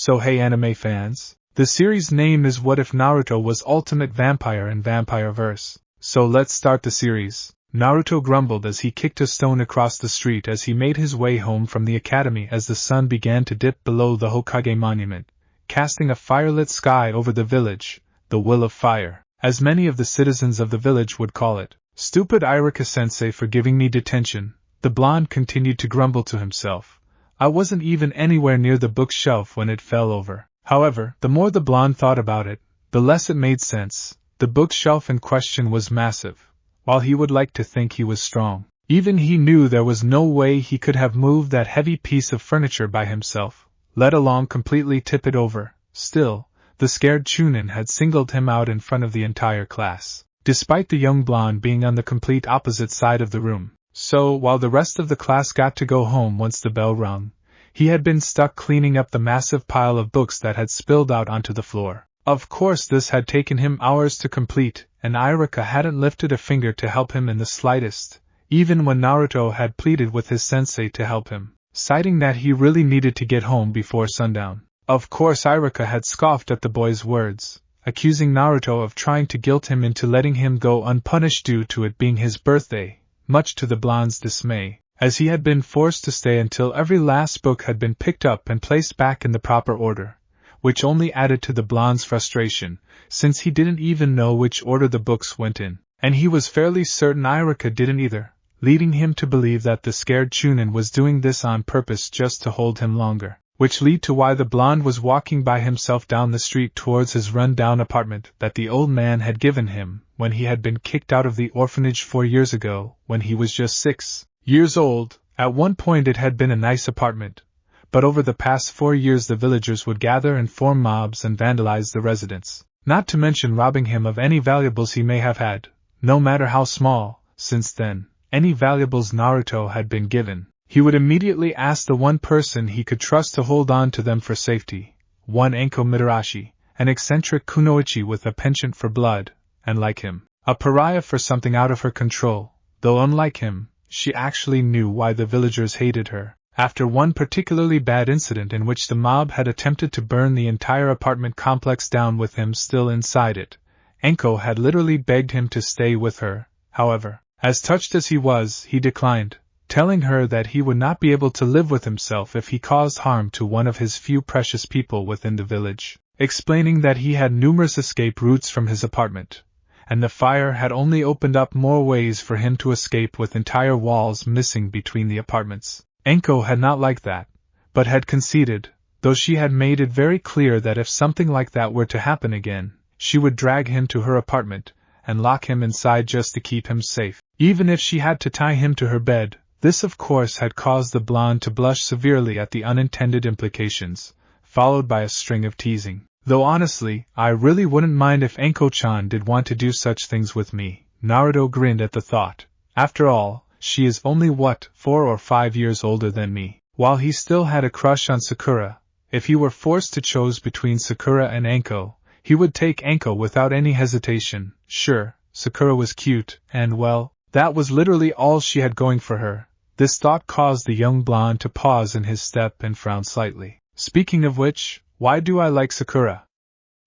So hey anime fans, the series name is What If Naruto Was Ultimate Vampire in Vampireverse. So let's start the series. Naruto grumbled as he kicked a stone across the street as he made his way home from the academy as the sun began to dip below the Hokage monument, casting a firelit sky over the village, the Will of Fire, as many of the citizens of the village would call it. Stupid Irika-sensei for giving me detention, the blonde continued to grumble to himself. I wasn't even anywhere near the bookshelf when it fell over. However, the more the blonde thought about it, the less it made sense. The bookshelf in question was massive. While he would like to think he was strong, even he knew there was no way he could have moved that heavy piece of furniture by himself, let alone completely tip it over. Still, the scared Chunin had singled him out in front of the entire class, despite the young blonde being on the complete opposite side of the room. So, while the rest of the class got to go home once the bell rung, he had been stuck cleaning up the massive pile of books that had spilled out onto the floor. Of course this had taken him hours to complete, and Irika hadn't lifted a finger to help him in the slightest, even when Naruto had pleaded with his sensei to help him, citing that he really needed to get home before sundown. Of course Irika had scoffed at the boy's words, accusing Naruto of trying to guilt him into letting him go unpunished due to it being his birthday, much to the blonde's dismay, as he had been forced to stay until every last book had been picked up and placed back in the proper order, which only added to the blonde's frustration, since he didn't even know which order the books went in, and he was fairly certain Irika didn't either, leading him to believe that the scared Chunin was doing this on purpose just to hold him longer, which led to why the blonde was walking by himself down the street towards his run-down apartment that the old man had given him when he had been kicked out of the orphanage 4 years ago when he was just 6 years old. At one point it had been a nice apartment, but over the past 4 years the villagers would gather and form mobs and vandalize the residence, not to mention robbing him of any valuables he may have had, no matter how small. Since then, any valuables Naruto had been given, he would immediately ask the one person he could trust to hold on to them for safety, one Anko Mitarashi, an eccentric kunoichi with a penchant for blood, and like him, a pariah for something out of her control, though unlike him, she actually knew why the villagers hated her. After one particularly bad incident in which the mob had attempted to burn the entire apartment complex down with him still inside it, Anko had literally begged him to stay with her. However, as touched as he was, he declined, telling her that he would not be able to live with himself if he caused harm to one of his few precious people within the village, explaining that he had numerous escape routes from his apartment, and the fire had only opened up more ways for him to escape with entire walls missing between the apartments. Anko had not liked that, but had conceded, though she had made it very clear that if something like that were to happen again, she would drag him to her apartment and lock him inside just to keep him safe, even if she had to tie him to her bed. This of course had caused the blonde to blush severely at the unintended implications, followed by a string of teasing. Though honestly, I really wouldn't mind if Anko-chan did want to do such things with me. Naruto grinned at the thought. After all, she is only 4 or 5 years older than me. While he still had a crush on Sakura, if he were forced to choose between Sakura and Anko, he would take Anko without any hesitation. Sure, Sakura was cute, and well, that was literally all she had going for her. This thought caused the young blonde to pause in his step and frown slightly. Speaking of which, why do I like Sakura?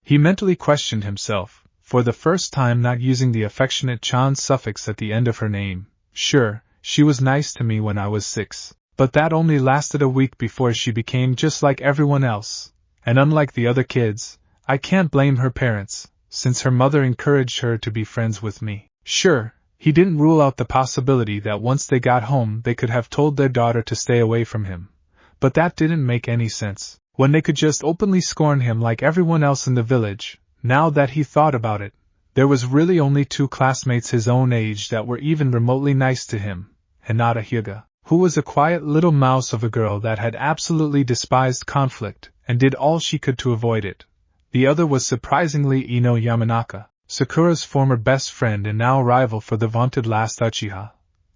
He mentally questioned himself, for the first time not using the affectionate chan suffix at the end of her name. Sure, she was nice to me when I was 6, but that only lasted a week before she became just like everyone else, and unlike the other kids, I can't blame her parents, since her mother encouraged her to be friends with me. Sure, he didn't rule out the possibility that once they got home they could have told their daughter to stay away from him, but that didn't make any sense, when they could just openly scorn him like everyone else in the village. Now that he thought about it, there was really only 2 classmates his own age that were even remotely nice to him. Hinata Hyuga, who was a quiet little mouse of a girl that had absolutely despised conflict, and did all she could to avoid it. The other was surprisingly Ino Yamanaka, Sakura's former best friend and now rival for the vaunted last Uchiha.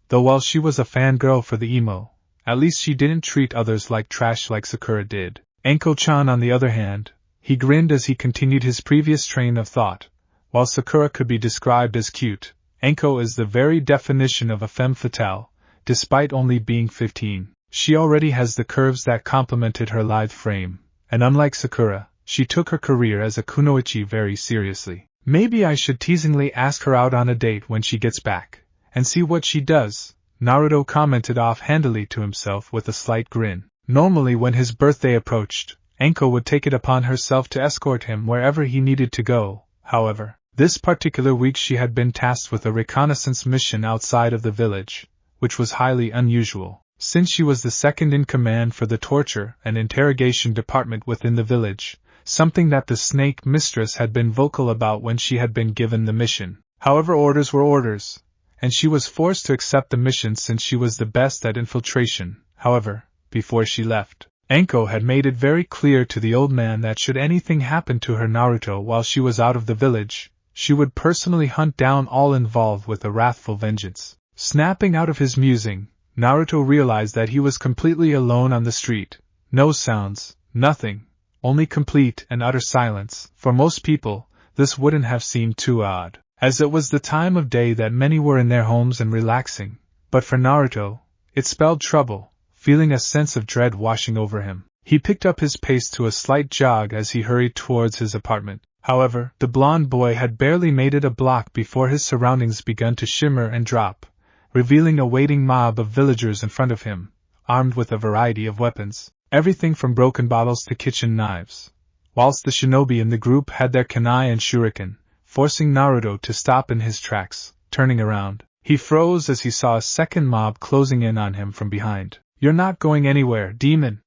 Though while she was a fangirl for the emo, at least she didn't treat others like trash like Sakura did. Anko-chan on the other hand, he grinned as he continued his previous train of thought. While Sakura could be described as cute, Anko is the very definition of a femme fatale. Despite only being 15, she already has the curves that complemented her lithe frame, and unlike Sakura, she took her career as a kunoichi very seriously. Maybe I should teasingly ask her out on a date when she gets back, and see what she does, Naruto commented offhandedly to himself with a slight grin. Normally when his birthday approached, Anko would take it upon herself to escort him wherever he needed to go. However, this particular week she had been tasked with a reconnaissance mission outside of the village, which was highly unusual, since she was the second in command for the torture and interrogation department within the village, something that the snake mistress had been vocal about when she had been given the mission. However, orders were orders, and she was forced to accept the mission since she was the best at infiltration. However, before she left, Anko had made it very clear to the old man that should anything happen to her Naruto while she was out of the village, she would personally hunt down all involved with a wrathful vengeance. Snapping out of his musing, Naruto realized that he was completely alone on the street. No sounds, nothing, only complete and utter silence. For most people, this wouldn't have seemed too odd, as it was the time of day that many were in their homes and relaxing, but for Naruto, it spelled trouble. Feeling a sense of dread washing over him, he picked up his pace to a slight jog as he hurried towards his apartment. However, the blonde boy had barely made it a block before his surroundings began to shimmer and drop, revealing a waiting mob of villagers in front of him, armed with a variety of weapons, everything from broken bottles to kitchen knives, whilst the shinobi in the group had their kunai and shuriken, forcing Naruto to stop in his tracks. Turning around, he froze as he saw a second mob closing in on him from behind. "You're not going anywhere, demon!"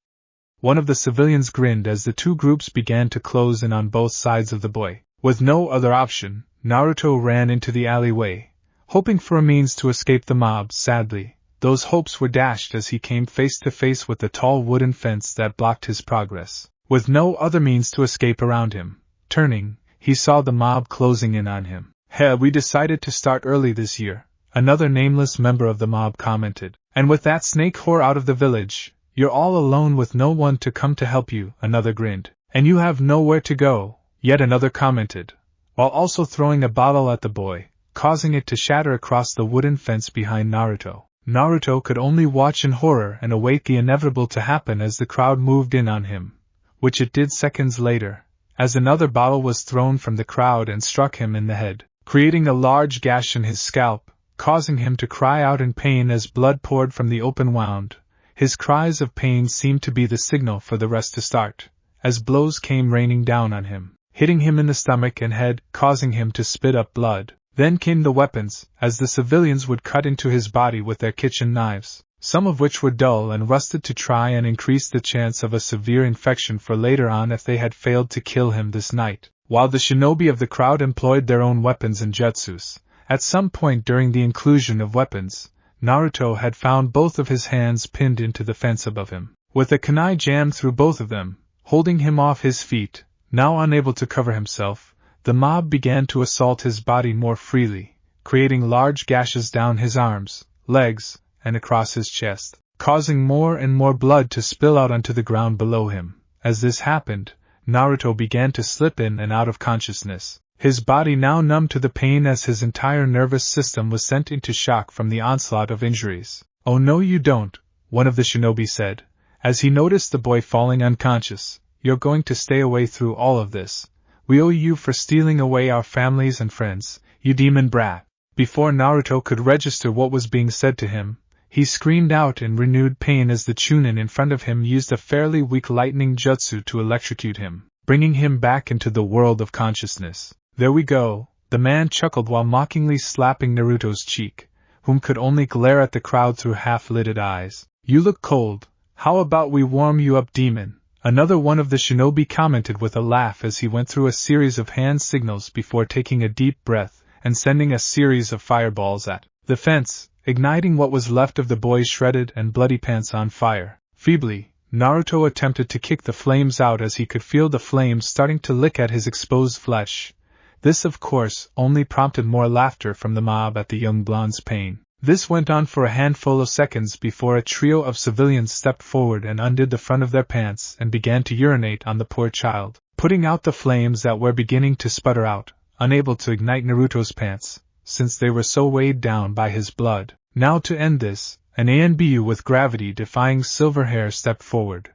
One of the civilians grinned as the two groups began to close in on both sides of the boy. With no other option, Naruto ran into the alleyway, hoping for a means to escape the mob. Sadly, those hopes were dashed as he came face to face with the tall wooden fence that blocked his progress. With no other means to escape around him, turning, he saw the mob closing in on him. We decided to start early this year," another nameless member of the mob commented. "And with that snake whore out of the village, you're all alone with no one to come to help you," another grinned. "And you have nowhere to go," yet another commented, while also throwing a bottle at the boy, causing it to shatter across the wooden fence behind Naruto. Naruto could only watch in horror and await the inevitable to happen as the crowd moved in on him, which it did seconds later, as another bottle was thrown from the crowd and struck him in the head, creating a large gash in his scalp, causing him to cry out in pain as blood poured from the open wound. His cries of pain seemed to be the signal for the rest to start, as blows came raining down on him, hitting him in the stomach and head, causing him to spit up blood. Then came the weapons, as the civilians would cut into his body with their kitchen knives, some of which were dull and rusted to try and increase the chance of a severe infection for later on if they had failed to kill him this night, while the shinobi of the crowd employed their own weapons and jutsus. At some point during the inclusion of weapons, Naruto had found both of his hands pinned into the fence above him, with a kunai jammed through both of them, holding him off his feet. Now unable to cover himself, the mob began to assault his body more freely, creating large gashes down his arms, legs, and across his chest, causing more and more blood to spill out onto the ground below him. As this happened, Naruto began to slip in and out of consciousness, his body now numb to the pain as his entire nervous system was sent into shock from the onslaught of injuries. "Oh no you don't," one of the shinobi said, as he noticed the boy falling unconscious. "You're going to stay away through all of this. We owe you for stealing away our families and friends, you demon brat." Before Naruto could register what was being said to him, he screamed out in renewed pain as the Chunin in front of him used a fairly weak lightning jutsu to electrocute him, bringing him back into the world of consciousness. "There we go," the man chuckled while mockingly slapping Naruto's cheek, whom could only glare at the crowd through half-lidded eyes. "You look cold. How about we warm you up, demon?" Another one of the shinobi commented with a laugh as he went through a series of hand signals before taking a deep breath and sending a series of fireballs at the fence, igniting what was left of the boy's shredded and bloody pants on fire. Feebly, Naruto attempted to kick the flames out as he could feel the flames starting to lick at his exposed flesh. This, of course, only prompted more laughter from the mob at the young blonde's pain. This went on for a handful of seconds before a trio of civilians stepped forward and undid the front of their pants and began to urinate on the poor child, putting out the flames that were beginning to sputter out, unable to ignite Naruto's pants, since they were so weighed down by his blood. Now to end this, an ANBU with gravity-defying silver hair stepped forward,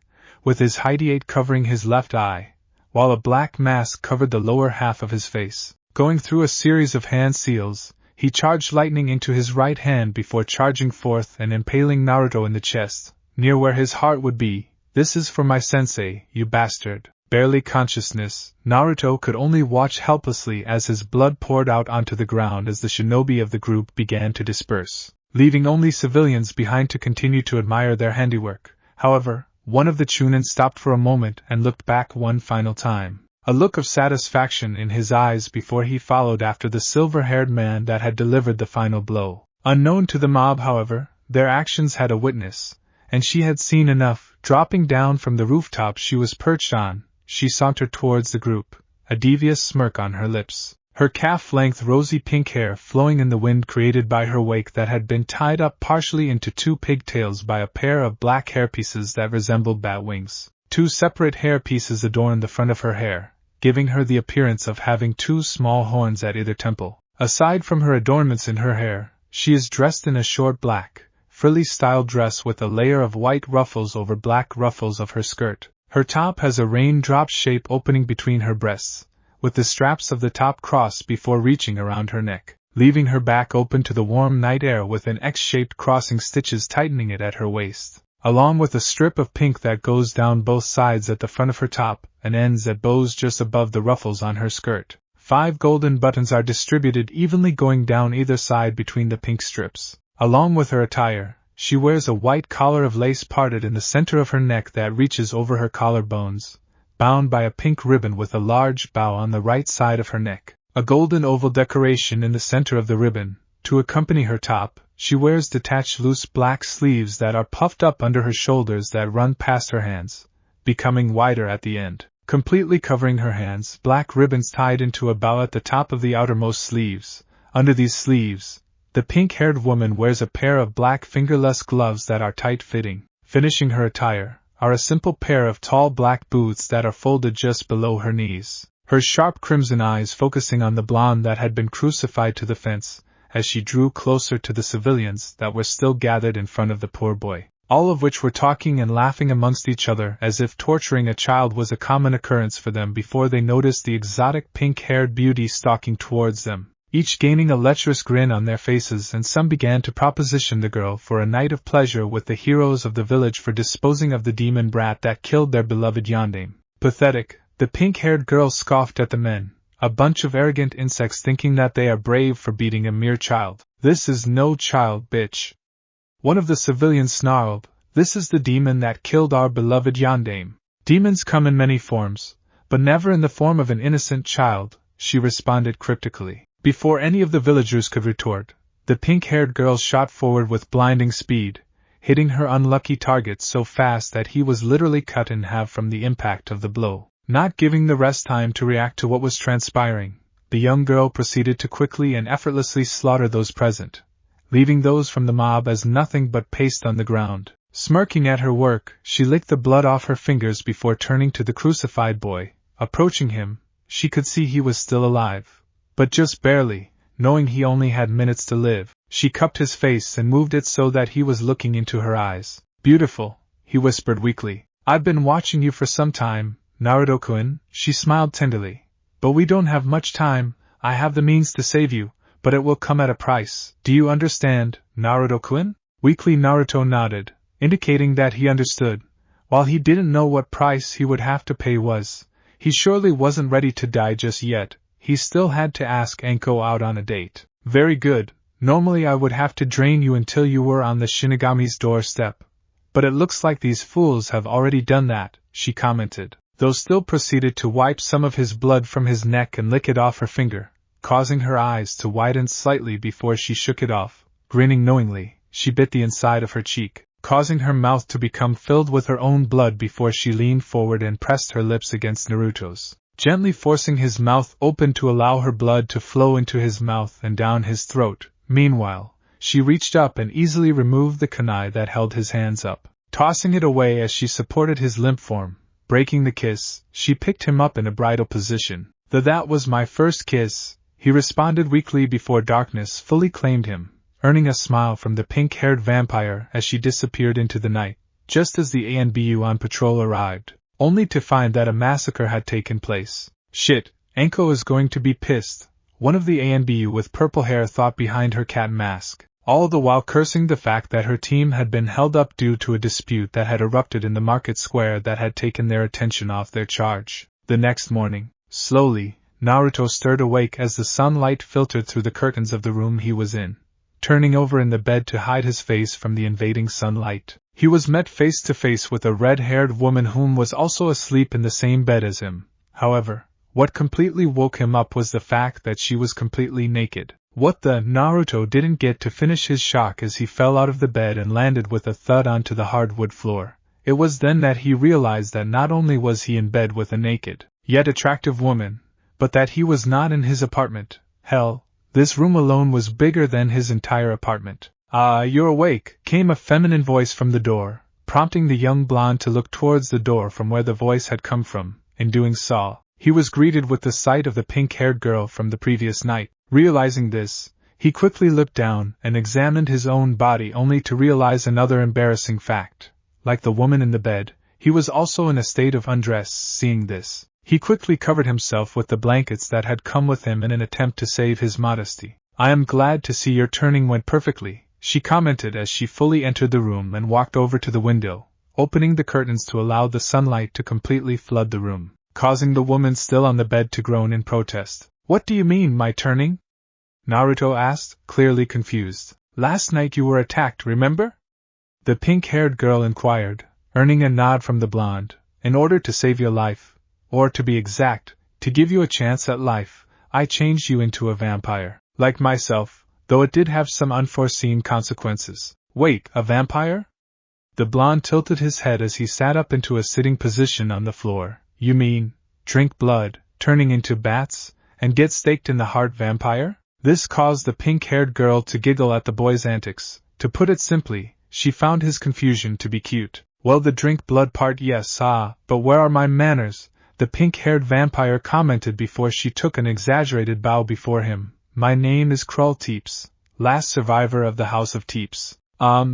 with his hideate covering his left eye, while a black mask covered the lower half of his face. Going through a series of hand seals, he charged lightning into his right hand before charging forth and impaling Naruto in the chest, near where his heart would be. "This is for my sensei, you bastard." Barely consciousness, Naruto could only watch helplessly as his blood poured out onto the ground as the shinobi of the group began to disperse, leaving only civilians behind to continue to admire their handiwork. However, one of the Chunin stopped for a moment and looked back one final time, a look of satisfaction in his eyes before he followed after the silver-haired man that had delivered the final blow. Unknown to the mob, however, their actions had a witness, and she had seen enough. Dropping down from the rooftop she was perched on, she sauntered towards the group, a devious smirk on her lips, her calf-length rosy pink hair flowing in the wind created by her wake that had been tied up partially into two pigtails by a pair of black hairpieces that resembled bat wings. Two separate hairpieces adorned the front of her hair, giving her the appearance of having two small horns at either temple. Aside from her adornments in her hair, she is dressed in a short black, frilly-style dress with a layer of white ruffles over black ruffles of her skirt. Her top has a raindrop shape opening between her breasts, with the straps of the top crossed before reaching around her neck, leaving her back open to the warm night air with an X-shaped crossing stitches tightening it at her waist, along with a strip of pink that goes down both sides at the front of her top and ends at bows just above the ruffles on her skirt. 5 golden buttons are distributed evenly going down either side between the pink strips. Along with her attire, she wears a white collar of lace parted in the center of her neck that reaches over her collarbones, bound by a pink ribbon with a large bow on the right side of her neck. A golden oval decoration in the center of the ribbon. To accompany her top, she wears detached loose black sleeves that are puffed up under her shoulders that run past her hands, becoming wider at the end, completely covering her hands. Black ribbons tied into a bow at the top of the outermost sleeves. Under these sleeves, the pink-haired woman wears a pair of black fingerless gloves that are tight-fitting. Finishing her attire are a simple pair of tall black boots that are folded just below her knees. Her sharp crimson eyes focusing on the blonde that had been crucified to the fence, as she drew closer to the civilians that were still gathered in front of the poor boy, all of which were talking and laughing amongst each other as if torturing a child was a common occurrence for them before they noticed the exotic pink-haired beauty stalking towards them, each gaining a lecherous grin on their faces, and some began to proposition the girl for a night of pleasure with the heroes of the village for disposing of the demon brat that killed their beloved yandere. Pathetic, the pink-haired girl scoffed at the men, a bunch of arrogant insects thinking that they are brave for beating a mere child. "This is no child, bitch." One of the civilians snarled, "This is the demon that killed our beloved yandere." "Demons come in many forms, but never in the form of an innocent child," she responded cryptically. Before any of the villagers could retort, the pink-haired girl shot forward with blinding speed, hitting her unlucky target so fast that he was literally cut in half from the impact of the blow. Not giving the rest time to react to what was transpiring, the young girl proceeded to quickly and effortlessly slaughter those present, leaving those from the mob as nothing but paste on the ground. Smirking at her work, she licked the blood off her fingers before turning to the crucified boy. Approaching him, she could see he was still alive, but just barely. Knowing he only had minutes to live, she cupped his face and moved it so that he was looking into her eyes. "Beautiful," he whispered weakly. "I've been watching you for some time, Naruto-kun." She smiled tenderly. "But we don't have much time. I have the means to save you, but it will come at a price. Do you understand, Naruto-kun?" Weakly Naruto nodded, indicating that he understood. While he didn't know what price he would have to pay he surely wasn't ready to die just yet. He still had to ask Anko out on a date. "Very good. Normally I would have to drain you until you were on the Shinigami's doorstep. But it looks like these fools have already done that," she commented, though still proceeded to wipe some of his blood from his neck and lick it off her finger, causing her eyes to widen slightly before she shook it off. Grinning knowingly, she bit the inside of her cheek, causing her mouth to become filled with her own blood before she leaned forward and pressed her lips against Naruto's, gently forcing his mouth open to allow her blood to flow into his mouth and down his throat. Meanwhile, she reached up and easily removed the kunai that held his hands up, tossing it away as she supported his limp form. Breaking the kiss, she picked him up in a bridal position. That was my first kiss," he responded weakly before darkness fully claimed him, earning a smile from the pink-haired vampire as she disappeared into the night. just as the ANBU on patrol arrived, only to find that a massacre had taken place. Shit, Anko is going to be pissed, one of the ANBU with purple hair thought behind her cat mask, all the while cursing the fact that her team had been held up due to a dispute that had erupted in the market square that had taken their attention off their charge. The next morning, slowly, Naruto stirred awake as the sunlight filtered through the curtains of the room he was in. Turning over in the bed to hide his face from the invading sunlight, he was met face to face with a red-haired woman whom was also asleep in the same bed as him. However, what completely woke him up was the fact that she was completely naked. What the Naruto didn't get to finish his shock as he fell out of the bed and landed with a thud onto the hardwood floor. It was then that he realized that not only was he in bed with a naked, yet attractive woman, but that he was not in his apartment. Hell, this room alone was bigger than his entire apartment. "Ah, you're awake," came a feminine voice from the door, prompting the young blonde to look towards the door from where the voice had come from. In doing so, he was greeted with the sight of the pink-haired girl from the previous night. Realizing this, he quickly looked down and examined his own body only to realize another embarrassing fact. Like the woman in the bed, he was also in a state of undress. Seeing this, he quickly covered himself with the blankets that had come with him in an attempt to save his modesty. "I am glad to see your turning went perfectly," she commented as she fully entered the room and walked over to the window, opening the curtains to allow the sunlight to completely flood the room, causing the woman still on the bed to groan in protest. "What do you mean, my turning?" Naruto asked, clearly confused. "Last night you were attacked, remember?" The pink-haired girl inquired, earning a nod from the blonde. "In order to save your life, or to be exact, to give you a chance at life, I changed you into a vampire. Like myself, though it did have some unforeseen consequences." "Wait, a vampire?" The blonde tilted his head as he sat up into a sitting position on the floor. "You mean, drink blood, turning into bats, and get staked in the heart vampire?" This caused the pink-haired girl to giggle at the boy's antics. To put it simply, she found his confusion to be cute. "Well, the drink blood part, yes, but where are my manners?" the pink-haired vampire commented before she took an exaggerated bow before him. "My name is Krul Teeps, last survivor of the House of Teeps."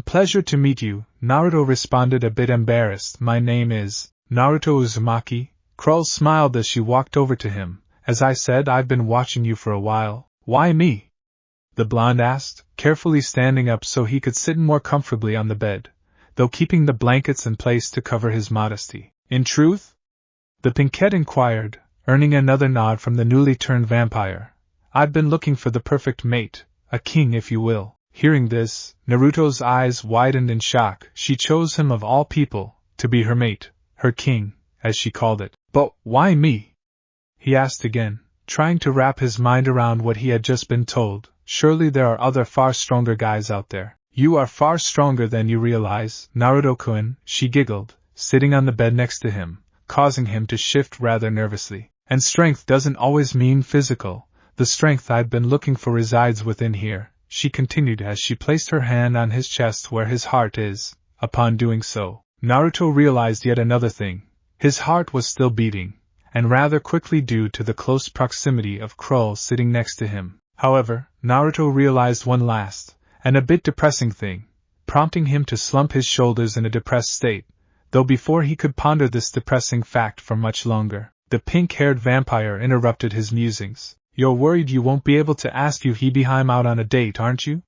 Pleasure to meet you," Naruto responded a bit embarrassed. "My name is Naruto Uzumaki." Krul smiled as she walked over to him. "As I said, I've been watching you for a while." "Why me?" the blonde asked, carefully standing up so he could sit more comfortably on the bed, though keeping the blankets in place to cover his modesty. "In truth?" the pinkette inquired, earning another nod from the newly turned vampire. "I've been looking for the perfect mate, a king if you will." Hearing this, Naruto's eyes widened in shock. She chose him of all people, to be her mate, her king, as she called it. "But why me?" he asked again, trying to wrap his mind around what he had just been told. "Surely there are other far stronger guys out there." "You are far stronger than you realize, Naruto-kun," she giggled, sitting on the bed next to him, causing him to shift rather nervously. "And strength doesn't always mean physical. The strength I've been looking for resides within here," she continued as she placed her hand on his chest where his heart is. Upon doing so, Naruto realized yet another thing. His heart was still beating, and rather quickly due to the close proximity of Krul sitting next to him. However, Naruto realized one last, and a bit depressing thing, prompting him to slump his shoulders in a depressed state, though before he could ponder this depressing fact for much longer, the pink-haired vampire interrupted his musings. "You're worried you won't be able to ask Yuhibihime out on a date, aren't you?"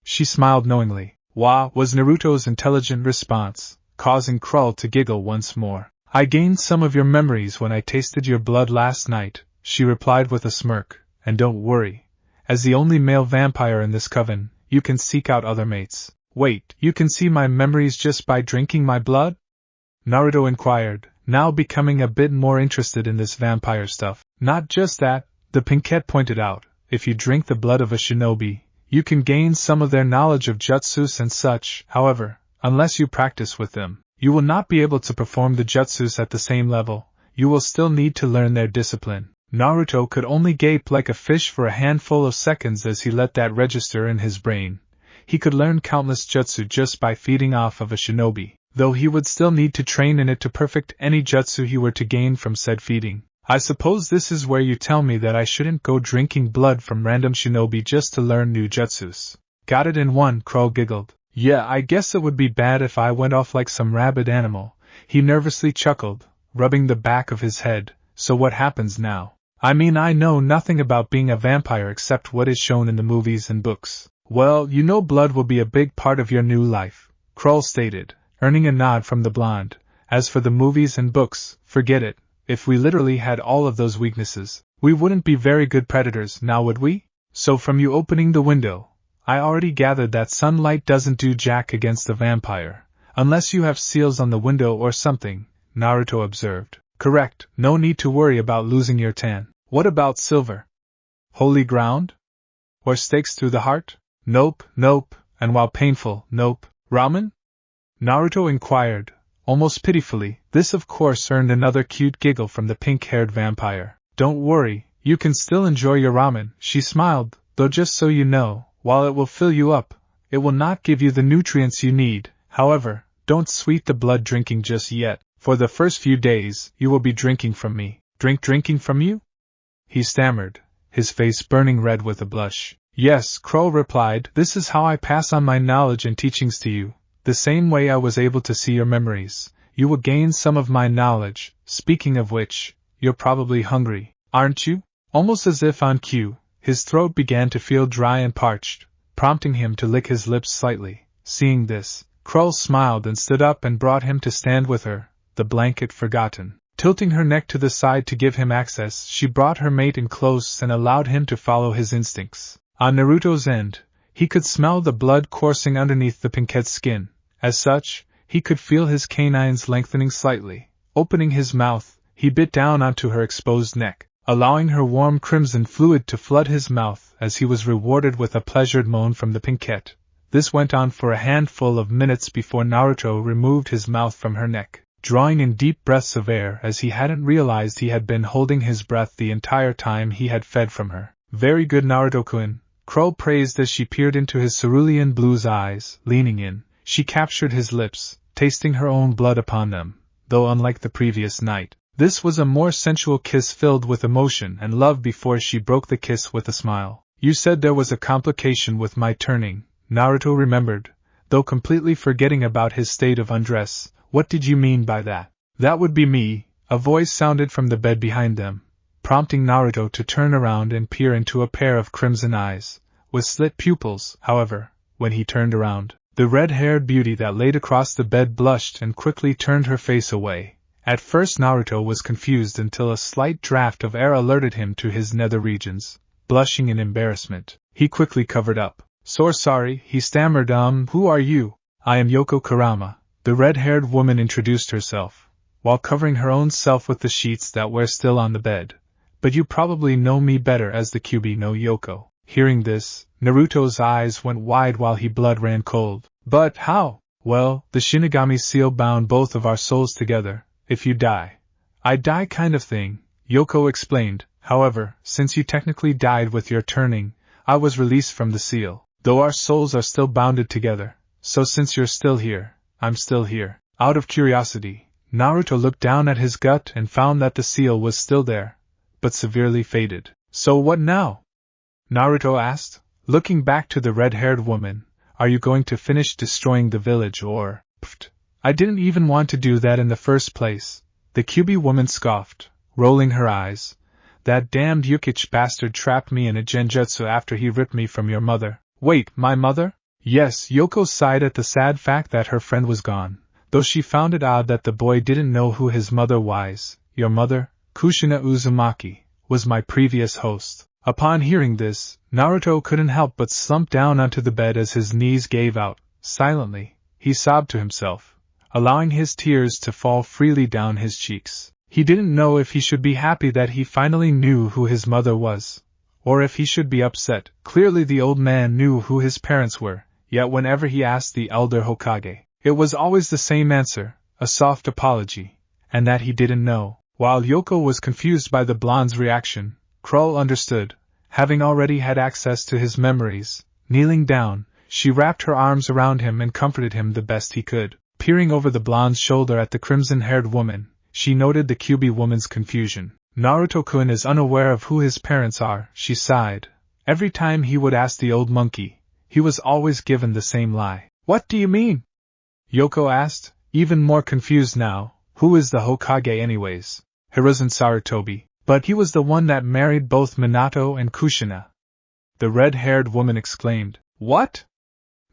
She smiled knowingly. "Wah," was Naruto's intelligent response, causing Krul to giggle once more. "I gained some of your memories when I tasted your blood last night," she replied with a smirk, "and don't worry. As the only male vampire in this coven, you can seek out other mates." "Wait, you can see my memories just by drinking my blood?" Naruto inquired, now becoming a bit more interested in this vampire stuff. "Not just that," the pinkette pointed out. "If you drink the blood of a shinobi, you can gain some of their knowledge of jutsus and such. However, unless you practice with them, you will not be able to perform the jutsus at the same level. You will still need to learn their discipline." Naruto could only gape like a fish for a handful of seconds as he let that register in his brain. He could learn countless jutsu just by feeding off of a shinobi, though he would still need to train in it to perfect any jutsu he were to gain from said feeding. "I suppose this is where you tell me that I shouldn't go drinking blood from random shinobi just to learn new jutsus." "Got it in one," Krul giggled. Yeah, I guess it would be bad if I went off like some rabid animal, he nervously chuckled, rubbing the back of his head. So what happens now? I mean, I know nothing about being a vampire except what is shown in the movies and books. Well, you know blood will be a big part of your new life, Krul stated, earning a nod from the blonde. As for the movies and books, forget it. If we literally had all of those weaknesses, we wouldn't be very good predators, now would we? So from you opening the window, I already gathered that sunlight doesn't do jack against a vampire, unless you have seals on the window or something, Naruto observed. Correct, no need to worry about losing your tan. What about silver? Holy ground? Or stakes through the heart? Nope, and while painful, nope. Ramen? Naruto inquired, almost pitifully. This of course earned another cute giggle from the pink-haired vampire. Don't worry, you can still enjoy your ramen, she smiled, though just so you know, while it will fill you up, it will not give you the nutrients you need. However, don't sweet the blood drinking just yet. For the first few days, you will be drinking from me. Drinking from you? He stammered, his face burning red with a blush. Yes, Krul replied, this is how I pass on my knowledge and teachings to you. The same way I was able to see your memories, you will gain some of my knowledge. Speaking of which, you're probably hungry, aren't you? Almost as if on cue, his throat began to feel dry and parched, prompting him to lick his lips slightly. Seeing this, Krul smiled and stood up and brought him to stand with her, the blanket forgotten. Tilting her neck to the side to give him access, she brought her mate in close and allowed him to follow his instincts. On Naruto's end, he could smell the blood coursing underneath the pinkette skin. As such, he could feel his canines lengthening slightly. Opening his mouth, he bit down onto her exposed neck, allowing her warm crimson fluid to flood his mouth as he was rewarded with a pleasured moan from the pinkette. This went on for a handful of minutes before Naruto removed his mouth from her neck, drawing in deep breaths of air as he hadn't realized he had been holding his breath the entire time he had fed from her. Very good, Naruto-kun, Krul praised as she peered into his cerulean blue's eyes. Leaning in, she captured his lips, tasting her own blood upon them, though unlike the previous night, this was a more sensual kiss filled with emotion and love. Before she broke the kiss with a smile. You said there was a complication with my turning, Naruto remembered, though completely forgetting about his state of undress. What did you mean by that? That would be me, a voice sounded from the bed behind them, prompting Naruto to turn around and peer into a pair of crimson eyes, with slit pupils. However, when he turned around, the red-haired beauty that laid across the bed blushed and quickly turned her face away. At first Naruto was confused until a slight draft of air alerted him to his nether regions. Blushing in embarrassment, he quickly covered up. So sorry, he stammered. Who are you? I am Yoko Kurama. The red-haired woman introduced herself, while covering her own self with the sheets that were still on the bed. But you probably know me better as the Kyuubi no Yoko. Hearing this, Naruto's eyes went wide while his blood ran cold. But how? Well, the Shinigami seal bound both of our souls together. If you die, I die kind of thing, Yoko explained. However, since you technically died with your turning, I was released from the seal, though our souls are still bounded together. So since you're still here, I'm still here. Out of curiosity, Naruto looked down at his gut and found that the seal was still there, but severely faded. So what now? Naruto asked, looking back to the red-haired woman. Are you going to finish destroying the village or... Pfft, I didn't even want to do that in the first place, the Kyuubi woman scoffed, rolling her eyes. That damned Yukich bastard trapped me in a genjutsu after he ripped me from your mother. Wait, my mother? Yes, Yoko sighed at the sad fact that her friend was gone, though she found it odd that the boy didn't know who his mother was. Your mother, Kushina Uzumaki, was my previous host. Upon hearing this, Naruto couldn't help but slump down onto the bed as his knees gave out. Silently, he sobbed to himself, allowing his tears to fall freely down his cheeks. He didn't know if he should be happy that he finally knew who his mother was, or if he should be upset. Clearly the old man knew who his parents were. Yet whenever he asked the elder Hokage, it was always the same answer, a soft apology, and that he didn't know. While Yoko was confused by the blonde's reaction, Krul understood, having already had access to his memories. Kneeling down, she wrapped her arms around him and comforted him the best he could. Peering over the blonde's shoulder at the crimson-haired woman, she noted the Kyuubi woman's confusion. Naruto-kun is unaware of who his parents are, she sighed. Every time he would ask the old monkey, he was always given the same lie. What do you mean? Yoko asked, even more confused now. Who is the Hokage anyways? Hiruzen Sarutobi, but he was the one that married both Minato and Kushina. The red-haired woman exclaimed. What?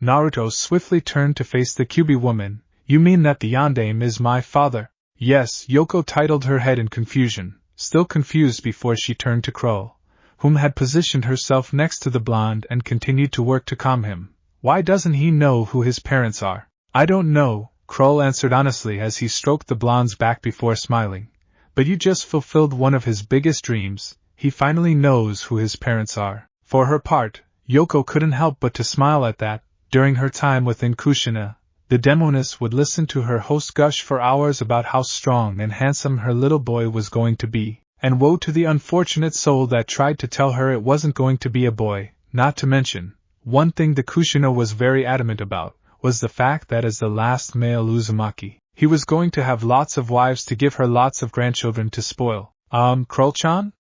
Naruto swiftly turned to face the Kyuubi woman. You mean that the Yondaime is my father? Yes, Yoko titled her head in confusion, still confused before she turned to Krul, whom had positioned herself next to the blonde and continued to work to calm him. Why doesn't he know who his parents are? I don't know, Krul answered honestly as he stroked the blonde's back before smiling. But you just fulfilled one of his biggest dreams. He finally knows who his parents are. For her part, Yoko couldn't help but to smile at that. During her time within Kushina, the demoness would listen to her host gush for hours about how strong and handsome her little boy was going to be, and woe to the unfortunate soul that tried to tell her it wasn't going to be a boy. Not to mention, one thing the Kushina was very adamant about, was the fact that as the last male Uzumaki, he was going to have lots of wives to give her lots of grandchildren to spoil. Krul-chan?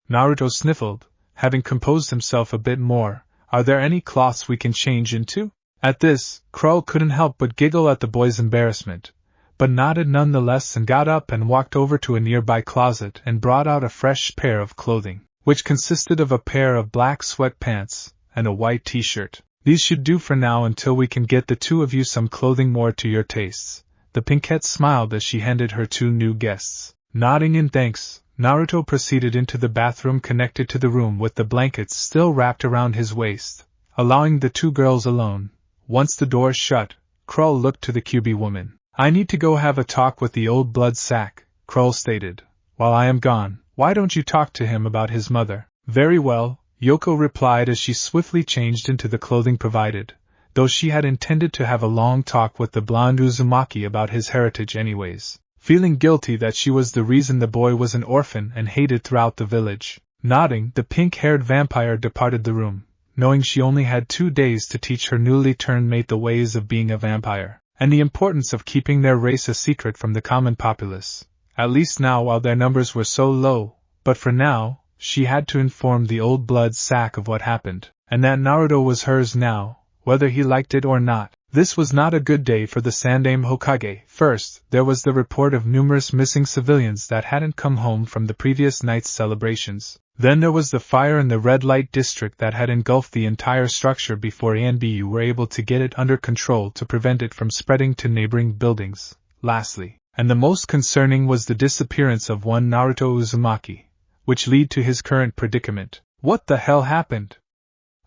Naruto sniffled, having composed himself a bit more. Are there any cloths we can change into? At this, Krul couldn't help but giggle at the boy's embarrassment, but nodded nonetheless and got up and walked over to a nearby closet and brought out a fresh pair of clothing, which consisted of a pair of black sweatpants and a white t-shirt. These should do for now until we can get the two of you some clothing more to your tastes. The pinkette smiled as she handed her two new guests. Nodding in thanks, Naruto proceeded into the bathroom connected to the room with the blankets still wrapped around his waist, allowing the two girls alone. Once the door shut, Krul looked to the Kyuubi woman. I need to go have a talk with the old blood sack, Krul stated. While I am gone, why don't you talk to him about his mother? Very well, Yoko replied as she swiftly changed into the clothing provided, though she had intended to have a long talk with the blonde Uzumaki about his heritage anyways. Feeling guilty that she was the reason the boy was an orphan and hated throughout the village. Nodding, the pink-haired vampire departed the room, knowing she only had 2 days to teach her newly turned mate the ways of being a vampire, and the importance of keeping their race a secret from the common populace, at least now while their numbers were so low. But for now, she had to inform the old blood sack of what happened, and that Naruto was hers now, whether he liked it or not. This was not a good day for the Sandaime Hokage. First, there was the report of numerous missing civilians that hadn't come home from the previous night's celebrations. Then there was the fire in the red light district that had engulfed the entire structure before ANBU were able to get it under control to prevent it from spreading to neighboring buildings. Lastly, and the most concerning, was the disappearance of one Naruto Uzumaki, which led to his current predicament. What the hell happened?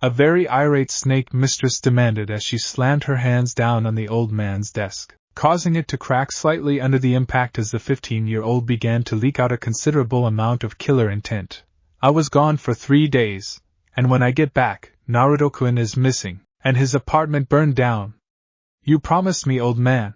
A very irate snake mistress demanded as she slammed her hands down on the old man's desk, causing it to crack slightly under the impact as the 15-year-old began to leak out a considerable amount of killer intent. I was gone for 3 days, and when I get back, Naruto-kun is missing, and his apartment burned down. You promised me, old man.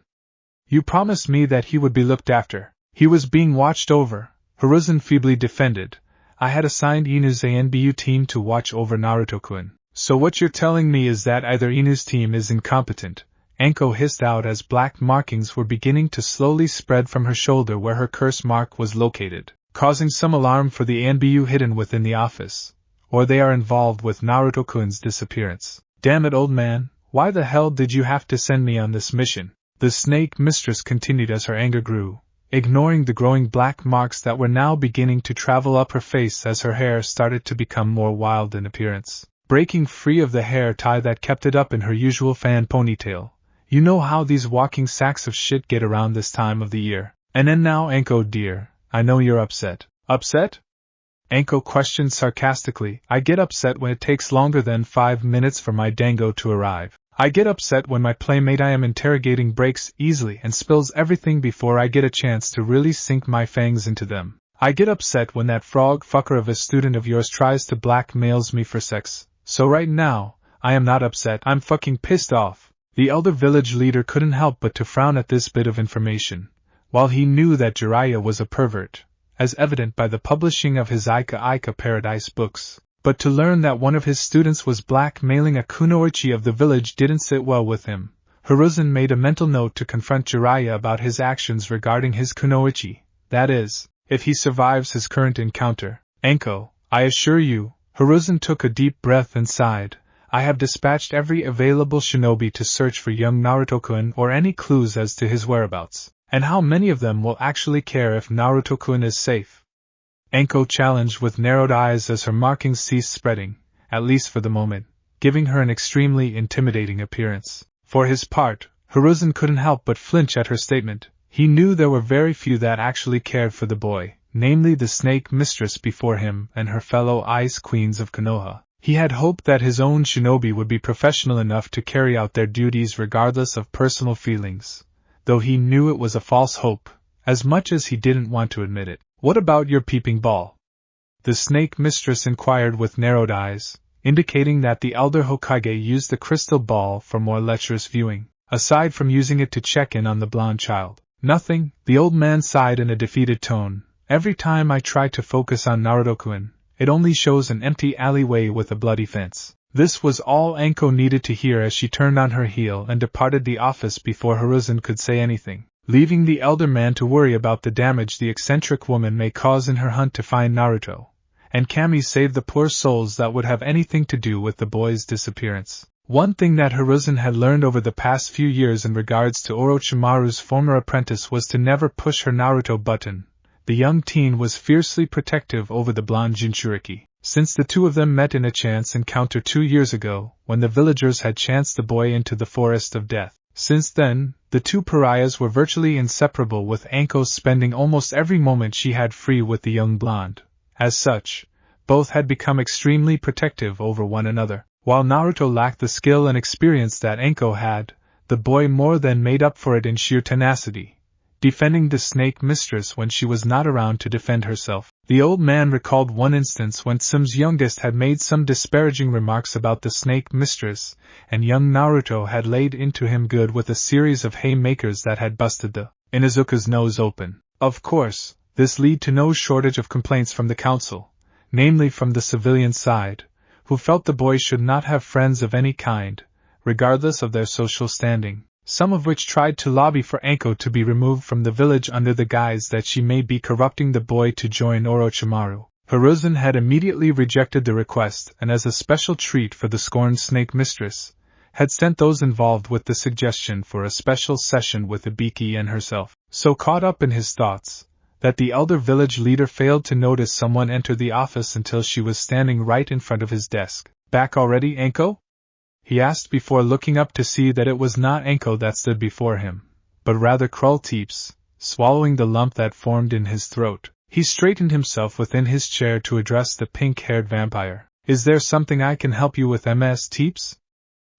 You promised me that he would be looked after. He was being watched over, Hiruzen feebly defended. I had assigned Inu's ANBU team to watch over Naruto-kun. So what you're telling me is that either Inu's team is incompetent, Anko hissed out as black markings were beginning to slowly spread from her shoulder where her curse mark was located, causing some alarm for the ANBU hidden within the office, or they are involved with Naruto-kun's disappearance. Damn it, old man, why the hell did you have to send me on this mission? The snake mistress continued as her anger grew, ignoring the growing black marks that were now beginning to travel up her face as her hair started to become more wild in appearance. Breaking free of the hair tie that kept it up in her usual fan ponytail. You know how these walking sacks of shit get around this time of the year. And then now, Anko dear, I know you're upset. Upset? Anko questioned sarcastically. I get upset when it takes longer than 5 minutes for my dango to arrive. I get upset when my playmate I am interrogating breaks easily and spills everything before I get a chance to really sink my fangs into them. I get upset when that frog fucker of a student of yours tries to blackmails me for sex. So right now, I am not upset, I'm fucking pissed off. The elder village leader couldn't help but to frown at this bit of information, while he knew that Jiraiya was a pervert, as evident by the publishing of his Aika Aika Paradise books. But to learn that one of his students was blackmailing a kunoichi of the village didn't sit well with him. Hiruzen made a mental note to confront Jiraiya about his actions regarding his kunoichi, that is, if he survives his current encounter. Anko, I assure you, Hiruzen took a deep breath and sighed, I have dispatched every available shinobi to search for young Naruto-kun or any clues as to his whereabouts. And how many of them will actually care if Naruto-kun is safe? Anko challenged with narrowed eyes as her markings ceased spreading, at least for the moment, giving her an extremely intimidating appearance. For his part, Hiruzen couldn't help but flinch at her statement. He knew there were very few that actually cared for the boy, namely the snake mistress before him and her fellow ice queens of Konoha. He had hoped that his own shinobi would be professional enough to carry out their duties regardless of personal feelings, though he knew it was a false hope, as much as he didn't want to admit it. What about your peeping ball? The snake mistress inquired with narrowed eyes, indicating that the elder Hokage used the crystal ball for more lecherous viewing, aside from using it to check in on the blonde child. Nothing, the old man sighed in a defeated tone. Every time I try to focus on Naruto-kun, it only shows an empty alleyway with a bloody fence. This was all Anko needed to hear as she turned on her heel and departed the office before Hiruzen could say anything, leaving the elder man to worry about the damage the eccentric woman may cause in her hunt to find Naruto, and Kami save the poor souls that would have anything to do with the boy's disappearance. One thing that Hiruzen had learned over the past few years in regards to Orochimaru's former apprentice was to never push her Naruto button. The young teen was fiercely protective over the blonde Jinchuriki, since the two of them met in a chance encounter 2 years ago, when the villagers had chanced the boy into the forest of death. Since then, the two pariahs were virtually inseparable, with Anko spending almost every moment she had free with the young blonde. As such, both had become extremely protective over one another. While Naruto lacked the skill and experience that Anko had, the boy more than made up for it in sheer tenacity, defending the snake mistress when she was not around to defend herself. The old man recalled one instance when Sim's youngest had made some disparaging remarks about the snake mistress, and young Naruto had laid into him good with a series of haymakers that had busted the Inuzuka's nose open. Of course, this led to no shortage of complaints from the council, namely from the civilian side, who felt the boy should not have friends of any kind, regardless of their social standing, some of which tried to lobby for Anko to be removed from the village under the guise that she may be corrupting the boy to join Orochimaru. Hiruzen had immediately rejected the request and, as a special treat for the scorned snake mistress, had sent those involved with the suggestion for a special session with Ibiki and herself. So caught up in his thoughts, that the elder village leader failed to notice someone enter the office until she was standing right in front of his desk. "Back already, Anko?" he asked before looking up to see that it was not Anko that stood before him, but rather Krul Teeps, swallowing the lump that formed in his throat. He straightened himself within his chair to address the pink-haired vampire. "Is there something I can help you with, Ms. Teeps?"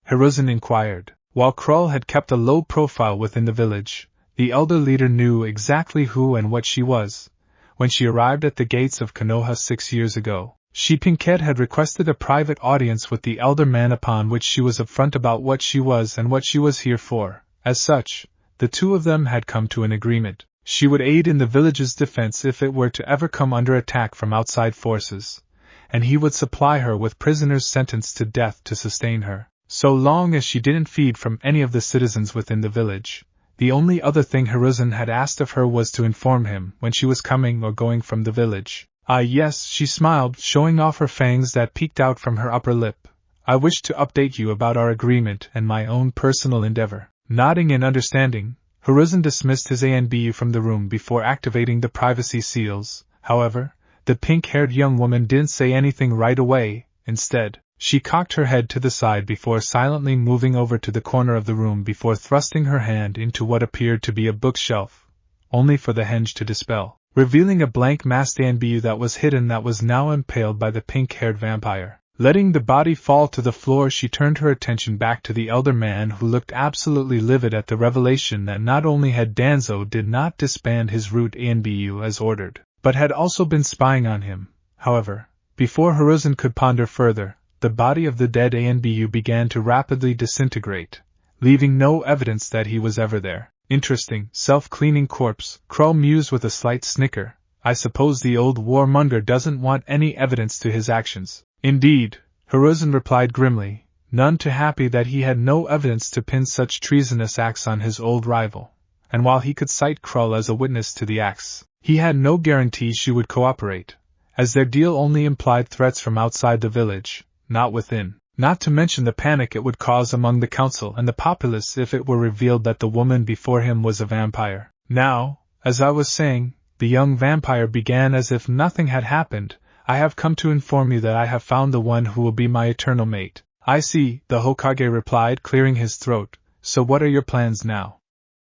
Hiruzen inquired. While Krul had kept a low profile within the village, the elder leader knew exactly who and what she was. When she arrived at the gates of Konoha 6 years ago, Pinkhead had requested a private audience with the elder man, upon which she was upfront about what she was and what she was here for. As such, the two of them had come to an agreement. She would aid in the village's defense if it were to ever come under attack from outside forces, and he would supply her with prisoners sentenced to death to sustain her, so long as she didn't feed from any of the citizens within the village. The only other thing Hiruzen had asked of her was to inform him when she was coming or going from the village. "Ah yes," she smiled, showing off her fangs that peeked out from her upper lip. "I wish to update you about our agreement and my own personal endeavor." Nodding in understanding, Hiruzen dismissed his ANBU from the room before activating the privacy seals. However, the pink-haired young woman didn't say anything right away. Instead, she cocked her head to the side before silently moving over to the corner of the room before thrusting her hand into what appeared to be a bookshelf, only for the hinge to dispel, revealing a blank masked ANBU that was hidden, that was now impaled by the pink-haired vampire. Letting the body fall to the floor, she turned her attention back to the elder man, who looked absolutely livid at the revelation that not only had Danzo did not disband his root ANBU as ordered, but had also been spying on him. However, before Hiruzen could ponder further, the body of the dead ANBU began to rapidly disintegrate, leaving no evidence that he was ever there. "Interesting, self-cleaning corpse," Krul mused with a slight snicker. "I suppose the old warmonger doesn't want any evidence to his actions." "Indeed," Hiruzen replied grimly, none too happy that he had no evidence to pin such treasonous acts on his old rival, and while he could cite Krul as a witness to the acts, he had no guarantee she would cooperate, as their deal only implied threats from outside the village, not within. not to mention the panic it would cause among the council and the populace if it were revealed that the woman before him was a vampire. Now, as I was saying, the young vampire began as if nothing had happened. I have come to inform you that I have found the one who will be my eternal mate. I see, the Hokage replied, clearing his throat. So what are your plans now?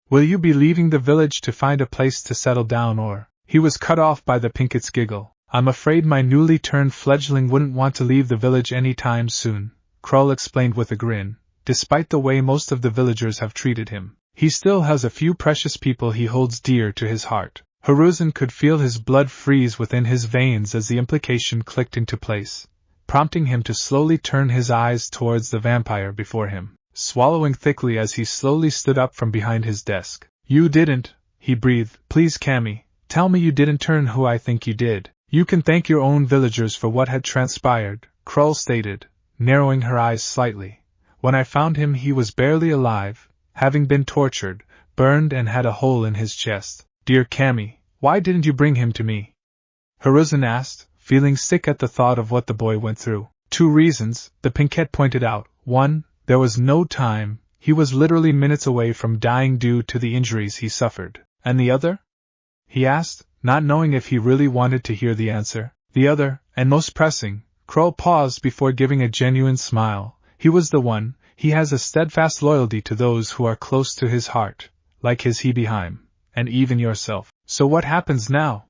Will you be leaving the village to find a place to settle down, or? He was cut off by the Pinket's giggle. I'm afraid my newly turned fledgling wouldn't want to leave the village any time soon, Krul explained with a grin. Despite the way most of the villagers have treated him, he still has a few precious people he holds dear to his heart. Hiruzen could feel his blood freeze within his veins as the implication clicked into place, prompting him to slowly turn his eyes towards the vampire before him, swallowing thickly as he slowly stood up from behind his desk. You didn't, he breathed. Please, Cammy, tell me you didn't turn who I think you did. You can thank your own villagers for what had transpired, Krul stated, narrowing her eyes slightly. When I found him he was barely alive, having been tortured, burned and had a hole in his chest. Dear Cammy, why didn't you bring him to me? Hiruzen asked, feeling sick at the thought of what the boy went through. 2 reasons, the Pinkett pointed out. 1, there was no time, he was literally minutes away from dying due to the injuries he suffered. And the other? He asked, not knowing if he really wanted to hear the answer. The other, and most pressing, Krul paused before giving a genuine smile. He was the one. He has a steadfast loyalty to those who are close to his heart, like his Hebeheim, and even yourself. So what happens now?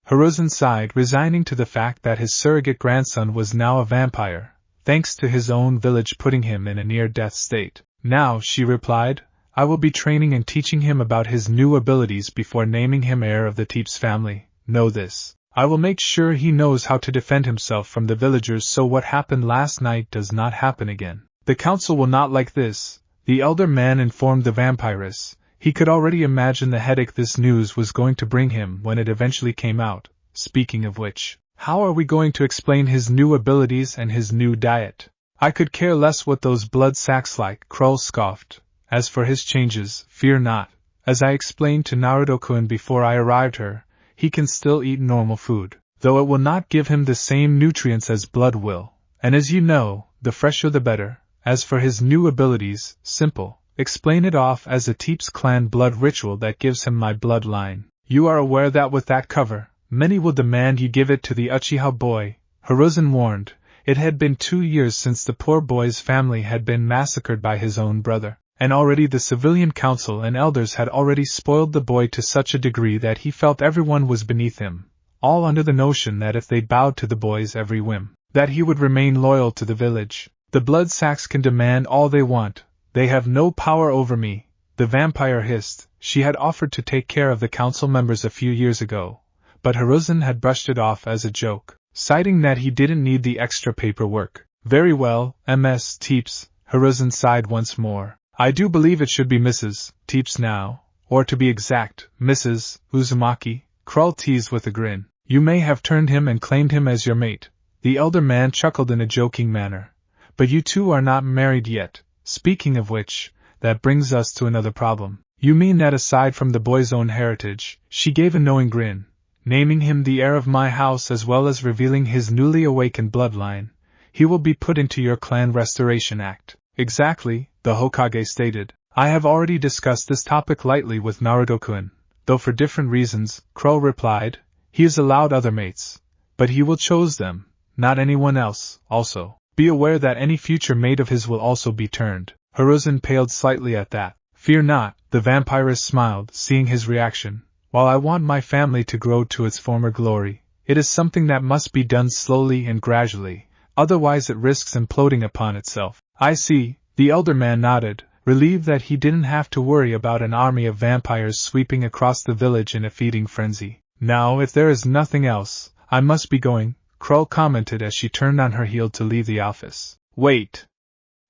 Hiruzen sighed, resigning to the fact that his surrogate grandson was now a vampire, thanks to his own village putting him in a near-death state. Now, she replied, I will be training and teaching him about his new abilities before naming him heir of the Teeps family. Know this. I will make sure he knows how to defend himself from the villagers so what happened last night does not happen again. The council will not like this, the elder man informed the vampiress. He could already imagine the headache this news was going to bring him when it eventually came out. Speaking of which, how are we going to explain his new abilities and his new diet? I could care less what those blood sacks like, Krul scoffed. As for his changes, fear not. As I explained to Naruto-kun before I arrived here, he can still eat normal food, though it will not give him the same nutrients as blood will. And as you know, the fresher the better. As for his new abilities, simple. Explain it off as a Teeps clan blood ritual that gives him my bloodline. You are aware that with that cover, many will demand you give it to the Uchiha boy, Hiruzen warned. It had been 2 years since the poor boy's family had been massacred by his own brother, and already the civilian council and elders had already spoiled the boy to such a degree that he felt everyone was beneath him, all under the notion that if they bowed to the boy's every whim, that he would remain loyal to the village. The blood sacks can demand all they want. They have no power over me, the vampire hissed. She had offered to take care of the council members a few years ago, but Hiruzen had brushed it off as a joke, citing that he didn't need the extra paperwork. Very well, Ms. Teeps, Hiruzen sighed once more. I do believe it should be Mrs. Teeps now, or to be exact, Mrs. Uzumaki, Krul teased with a grin. You may have turned him and claimed him as your mate. The elder man chuckled in a joking manner. But you two are not married yet. Speaking of which, that brings us to another problem. You mean that aside from the boy's own heritage, she gave a knowing grin, naming him the heir of my house as well as revealing his newly awakened bloodline, he will be put into your clan restoration act. Exactly, the Hokage stated. I have already discussed this topic lightly with Naruto-kun, though for different reasons, Krul replied. He is allowed other mates, but he will choose them, not anyone else. Also, be aware that any future mate of his will also be turned. Hiruzen paled slightly at that. Fear not, the vampiress smiled, seeing his reaction. While I want my family to grow to its former glory, it is something that must be done slowly and gradually, otherwise it risks imploding upon itself. I see, the elder man nodded, relieved that he didn't have to worry about an army of vampires sweeping across the village in a feeding frenzy. Now, if there is nothing else, I must be going, Krul commented as she turned on her heel to leave the office. Wait!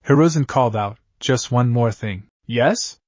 Hiruzen called out, just one more thing. Yes?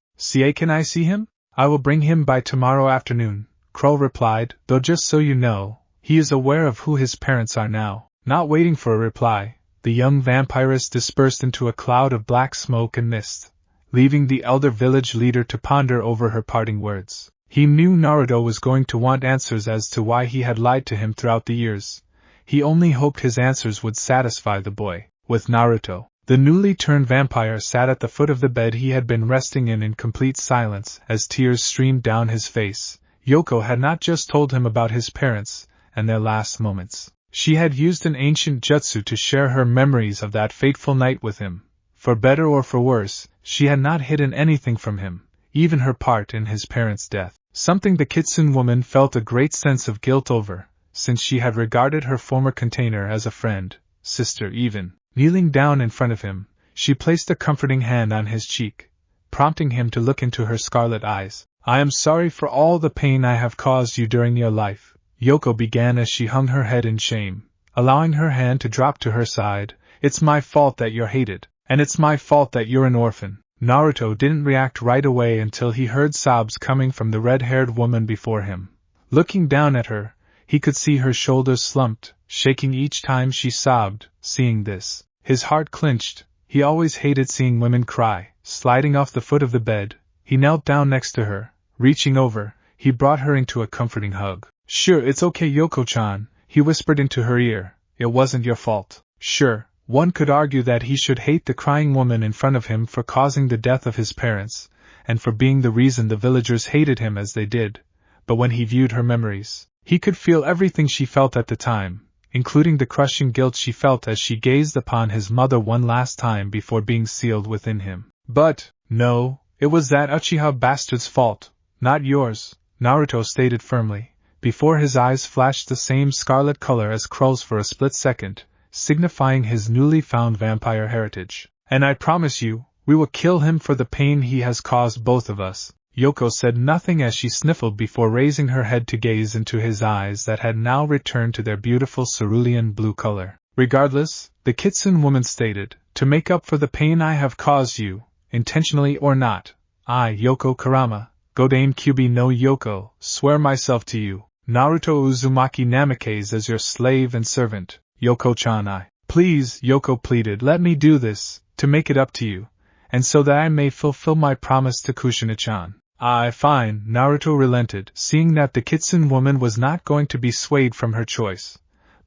Can I see him? I will bring him by tomorrow afternoon, Krul replied, though just so you know, he is aware of who his parents are now. Not waiting for a reply, the young vampiress dispersed into a cloud of black smoke and mist, leaving the elder village leader to ponder over her parting words. He knew Naruto was going to want answers as to why he had lied to him throughout the years. He only hoped his answers would satisfy the boy. with Naruto. The newly turned vampire sat at the foot of the bed he had been resting in complete silence as tears streamed down his face. Yoko had not just told him about his parents and their last moments. She had used an ancient jutsu to share her memories of that fateful night with him. For better or for worse, she had not hidden anything from him, even her part in his parents' death. Something the Kitsune woman felt a great sense of guilt over, since she had regarded her former container as a friend, sister even. Kneeling down in front of him, she placed a comforting hand on his cheek, prompting him to look into her scarlet eyes. "I am sorry for all the pain I have caused you during your life," Yoko began as she hung her head in shame, allowing her hand to drop to her side. "It's my fault that you're hated, and it's my fault that you're an orphan." Naruto didn't react right away until he heard sobs coming from the red-haired woman before him. Looking down at her, he could see her shoulders slumped, shaking each time she sobbed. Seeing this, his heart clenched. He always hated seeing women cry. Sliding off the foot of the bed, he knelt down next to her. Reaching over, he brought her into a comforting hug. "Sure, it's okay, Yoko-chan," he whispered into her ear. "It wasn't your fault." Sure, one could argue that he should hate the crying woman in front of him for causing the death of his parents, and for being the reason the villagers hated him as they did, but when he viewed her memories, he could feel everything she felt at the time, including the crushing guilt she felt as she gazed upon his mother one last time before being sealed within him. "But, no, it was that Uchiha bastard's fault, not yours," Naruto stated firmly, before his eyes flashed the same scarlet color as Krul's for a split second, signifying his newly found vampire heritage. "And I promise you, we will kill him for the pain he has caused both of us." Yoko said nothing as she sniffled before raising her head to gaze into his eyes that had now returned to their beautiful cerulean blue color. "Regardless," the Kitsune woman stated, "to make up for the pain I have caused you, intentionally or not, I, Yoko Kurama, Godame Kyubi no Yoko, swear myself to you, Naruto Uzumaki Namikaze, as your slave and servant, Yoko-chan. I." "Please," Yoko pleaded, "let me do this, to make it up to you, and so that I may fulfill my promise to Kushina-chan." Fine," Naruto relented, seeing that the Kitsune woman was not going to be swayed from her choice.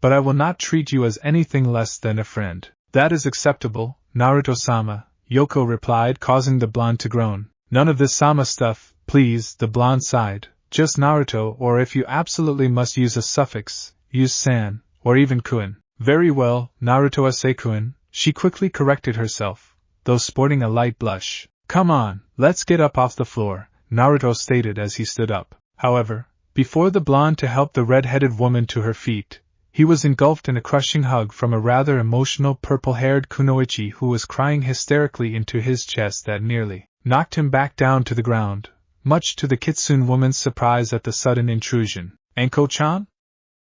"But I will not treat you as anything less than a friend." "That is acceptable, Naruto-sama," Yoko replied, causing the blonde to groan. "None of this sama stuff, please," the blonde sighed. "Just Naruto, or if you absolutely must use a suffix, use san, or even kun." "Very well, Naruto-asei-kun," she quickly corrected herself, though sporting a light blush. "Come on, let's get up off the floor," Naruto stated as he stood up. However, before the blonde to help the red-headed woman to her feet, he was engulfed in a crushing hug from a rather emotional purple-haired kunoichi who was crying hysterically into his chest that nearly knocked him back down to the ground, much to the Kitsune woman's surprise at the sudden intrusion. "Anko-chan?"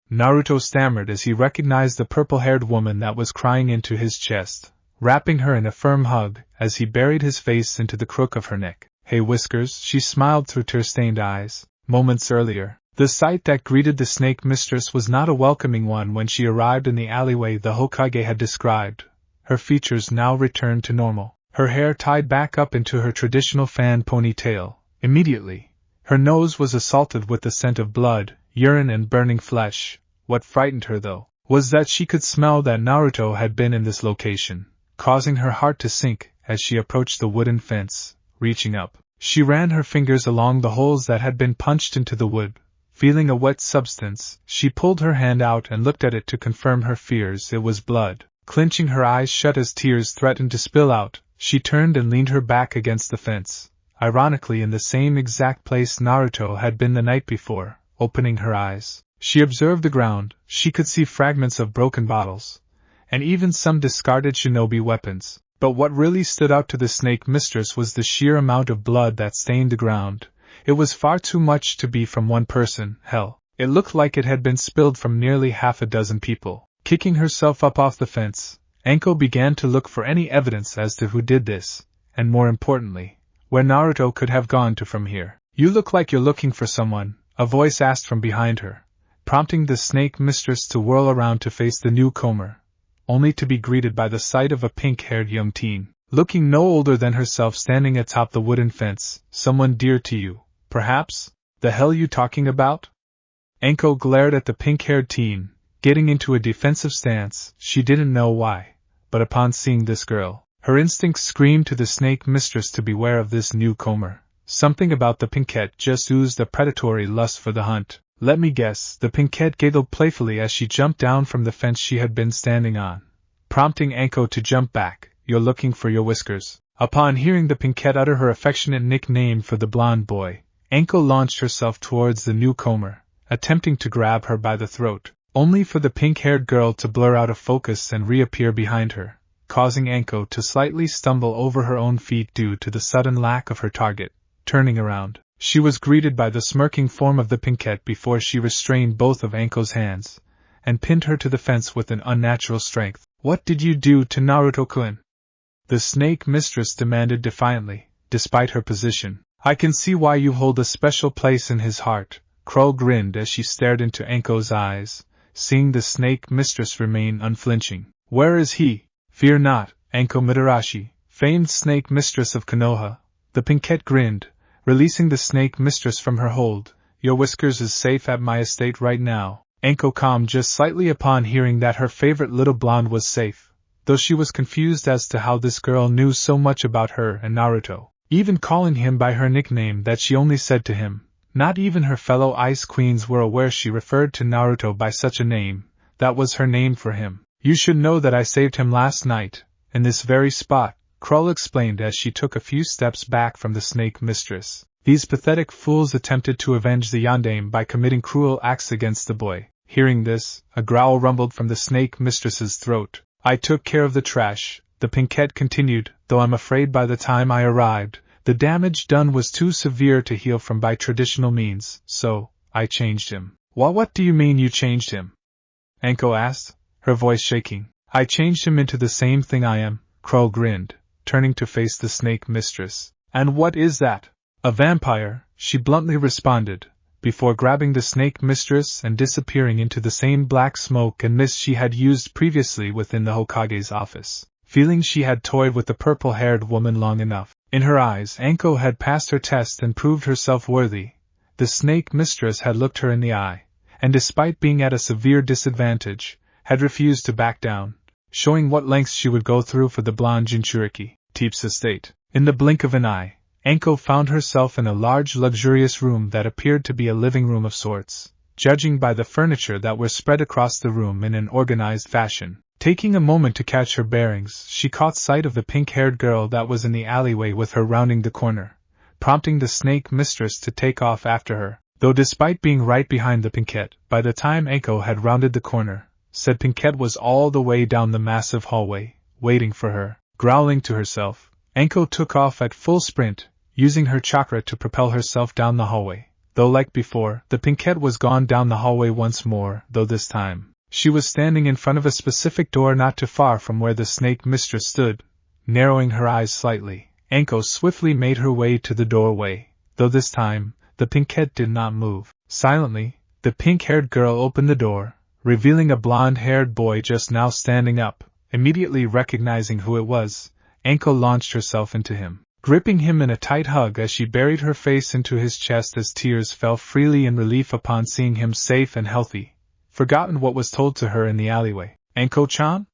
Naruto stammered as he recognized the purple-haired woman that was crying into his chest, wrapping her in a firm hug as he buried his face into the crook of her neck. "Hey Whiskers," she smiled through tear-stained eyes. Moments earlier, the sight that greeted the snake mistress was not a welcoming one when she arrived in the alleyway the Hokage had described. Her features now returned to normal, her hair tied back up into her traditional fan ponytail. Immediately, her nose was assaulted with the scent of blood, urine and burning flesh. What frightened her, though, was that she could smell that Naruto had been in this location, causing her heart to sink as she approached the wooden fence. Reaching up, she ran her fingers along the holes that had been punched into the wood. Feeling a wet substance, she pulled her hand out and looked at it to confirm her fears. It was blood. Clenching her eyes shut as tears threatened to spill out, she turned and leaned her back against the fence, ironically in the same exact place Naruto had been the night before. Opening her eyes, she observed the ground. She could see fragments of broken bottles, and even some discarded shinobi weapons. But what really stood out to the snake mistress was the sheer amount of blood that stained the ground. It was far too much to be from one person. Hell, it looked like it had been spilled from nearly half a dozen people. Kicking herself up off the fence, Anko began to look for any evidence as to who did this, and more importantly, where Naruto could have gone to from here. "You look like you're looking for someone," a voice asked from behind her, prompting the snake mistress to whirl around to face the newcomer, only to be greeted by the sight of a pink-haired young teen, looking no older than herself, standing atop the wooden fence. "Someone dear to you, perhaps? The hell you talking about?" Anko glared at the pink-haired teen, getting into a defensive stance. She didn't know why, but upon seeing this girl, her instincts screamed to the snake mistress to beware of this newcomer. Something about the pinkette just oozed a predatory lust for the hunt. Let me guess, the pinkette giggled playfully as she jumped down from the fence she had been standing on, prompting Anko to jump back. You're looking for your whiskers. Upon hearing the pinkette utter her affectionate nickname for the blonde boy, Anko launched herself towards the newcomer, attempting to grab her by the throat, only for the pink-haired girl to blur out of focus and reappear behind her, causing Anko to slightly stumble over her own feet due to the sudden lack of her target. Turning around, she was greeted by the smirking form of the pinkette before she restrained both of Anko's hands, and pinned her to the fence with an unnatural strength. What did you do to Naruto-kun? The snake mistress demanded defiantly, despite her position. I can see why you hold a special place in his heart. Krul grinned as she stared into Anko's eyes, seeing the snake mistress remain unflinching. Where is he? Fear not, Anko Mitarashi, famed snake mistress of Konoha. The pinkette grinned, releasing the snake mistress from her hold. Your whiskers is safe at my estate right now. Anko calmed just slightly upon hearing that her favorite little blonde was safe, though she was confused as to how this girl knew so much about her and Naruto, even calling him by her nickname that she only said to him. Not even her fellow Ice Queens were aware she referred to Naruto by such a name. That was her name for him. You should know that I saved him last night, in this very spot, Krul explained as she took a few steps back from the snake mistress. These pathetic fools attempted to avenge the yondaime by committing cruel acts against the boy. Hearing this, a growl rumbled from the snake mistress's throat. I took care of the trash, the pinkette continued, though I'm afraid by the time I arrived, the damage done was too severe to heal from by traditional means, so I changed him. What do you mean you changed him? Anko asked, her voice shaking. I changed him into the same thing I am, Krul grinned, turning to face the snake mistress. And what is that? A vampire, she bluntly responded, before grabbing the snake mistress and disappearing into the same black smoke and mist she had used previously within the Hokage's office. Feeling she had toyed with the purple-haired woman long enough, in her eyes Anko had passed her test and proved herself worthy. The snake mistress had looked her in the eye, and despite being at a severe disadvantage, had refused to back down, showing what lengths she would go through for the blonde Jinchuriki Teep's estate. In the blink of an eye, Anko found herself in a large luxurious room that appeared to be a living room of sorts, judging by the furniture that were spread across the room in an organized fashion. Taking a moment to catch her bearings, she caught sight of the pink-haired girl that was in the alleyway with her rounding the corner, prompting the snake mistress to take off after her, though despite being right behind the pinkette, by the time Anko had rounded the corner, said pinkette was all the way down the massive hallway, waiting for her. Growling to herself, Anko took off at full sprint, using her chakra to propel herself down the hallway, though like before, the pinkette was gone down the hallway once more, though this time she was standing in front of a specific door not too far from where the snake mistress stood. Narrowing her eyes slightly, Anko swiftly made her way to the doorway, though this time, the pinkette did not move. Silently, the pink-haired girl opened the door, revealing a blonde-haired boy just now standing up. Immediately recognizing who it was, Anko launched herself into him, gripping him in a tight hug as she buried her face into his chest as tears fell freely in relief upon seeing him safe and healthy. Forgotten what was told to her in the alleyway. Anko-chan?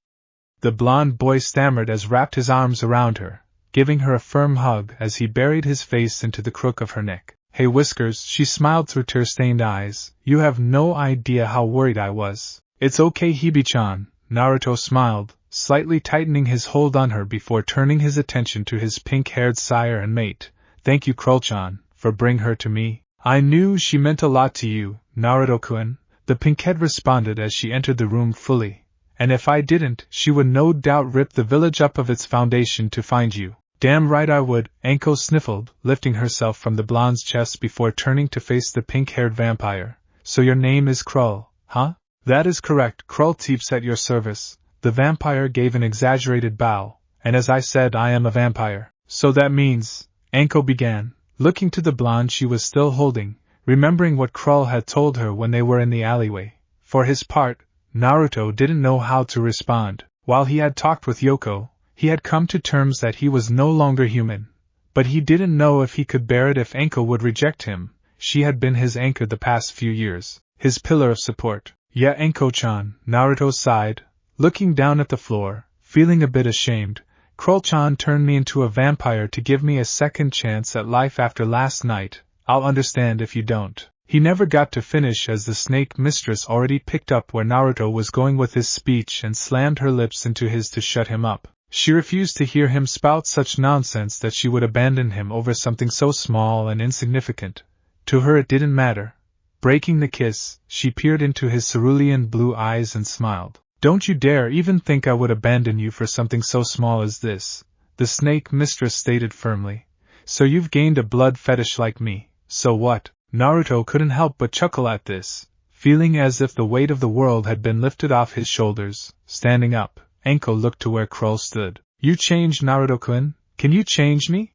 The blonde boy stammered as wrapped his arms around her, giving her a firm hug as he buried his face into the crook of her neck. Hey Whiskers, she smiled through tear-stained eyes, you have no idea how worried I was. It's okay Hibi-chan, Naruto smiled, slightly tightening his hold on her before turning his attention to his pink-haired sire and mate. Thank you Krul-chan, for bringing her to me. I knew she meant a lot to you, Naruto-kun. The pinkette responded as she entered the room fully, and if I didn't, she would no doubt rip the village up of its foundation to find you. Damn right I would, Anko sniffled, lifting herself from the blonde's chest before turning to face the pink-haired vampire. So your name is Krul, huh? That is correct, Krul Teeps at your service. The vampire gave an exaggerated bow, and as I said I am a vampire. So that means, Anko began, looking to the blonde she was still holding, remembering what Krul had told her when they were in the alleyway. For his part, Naruto didn't know how to respond. While he had talked with Yoko, he had come to terms that he was no longer human. But he didn't know if he could bear it if Anko would reject him. She had been his anchor the past few years, his pillar of support. Yeah Anko-chan, Naruto sighed, looking down at the floor, Feeling a bit ashamed, Krul-chan turned me into a vampire to give me a second chance at life after last night. I'll understand if you don't. He never got to finish as the snake mistress already picked up where Naruto was going with his speech and slammed her lips into his to shut him up. She refused to hear him spout such nonsense that she would abandon him over something so small and insignificant. To her it didn't matter. Breaking the kiss, she peered into his cerulean blue eyes and smiled. Don't you dare even think I would abandon you for something so small as this, the snake mistress stated firmly. So you've gained a blood fetish like me, so what? Naruto couldn't help but chuckle at this, feeling as if the weight of the world had been lifted off his shoulders. Standing up, Anko looked to where Krul stood. You changed, Naruto-kun? Can you change me?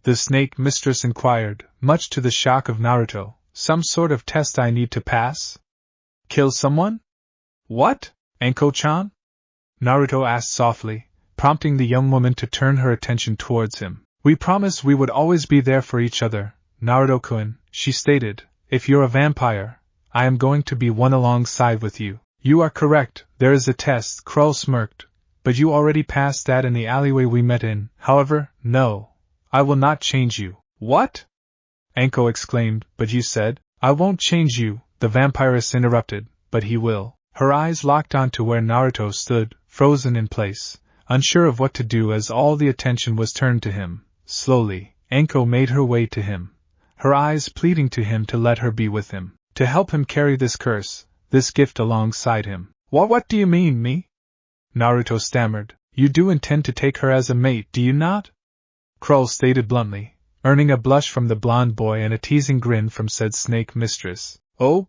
The snake mistress inquired, much to the shock of Naruto. Some sort of test I need to pass? Kill someone? What? Anko-chan? Naruto asked softly, prompting the young woman to turn her attention towards him. We promised we would always be there for each other, Naruto-kun, she stated. If you're a vampire, I am going to be one alongside with you. You are correct, there is a test, Krul smirked. But you already passed that in the alleyway we met in. However, no, I will not change you. What? Anko exclaimed. But you said, I won't change you, the vampiress interrupted. But he will. Her eyes locked onto where Naruto stood, frozen in place, unsure of what to do as all the attention was turned to him. Slowly, Anko made her way to him, her eyes pleading to him to let her be with him, to help him carry this curse, this gift alongside him. What do you mean, me? Naruto stammered. You do intend to take her as a mate, do you not? Krul stated bluntly, earning a blush from the blonde boy and a teasing grin from said snake mistress. Oh?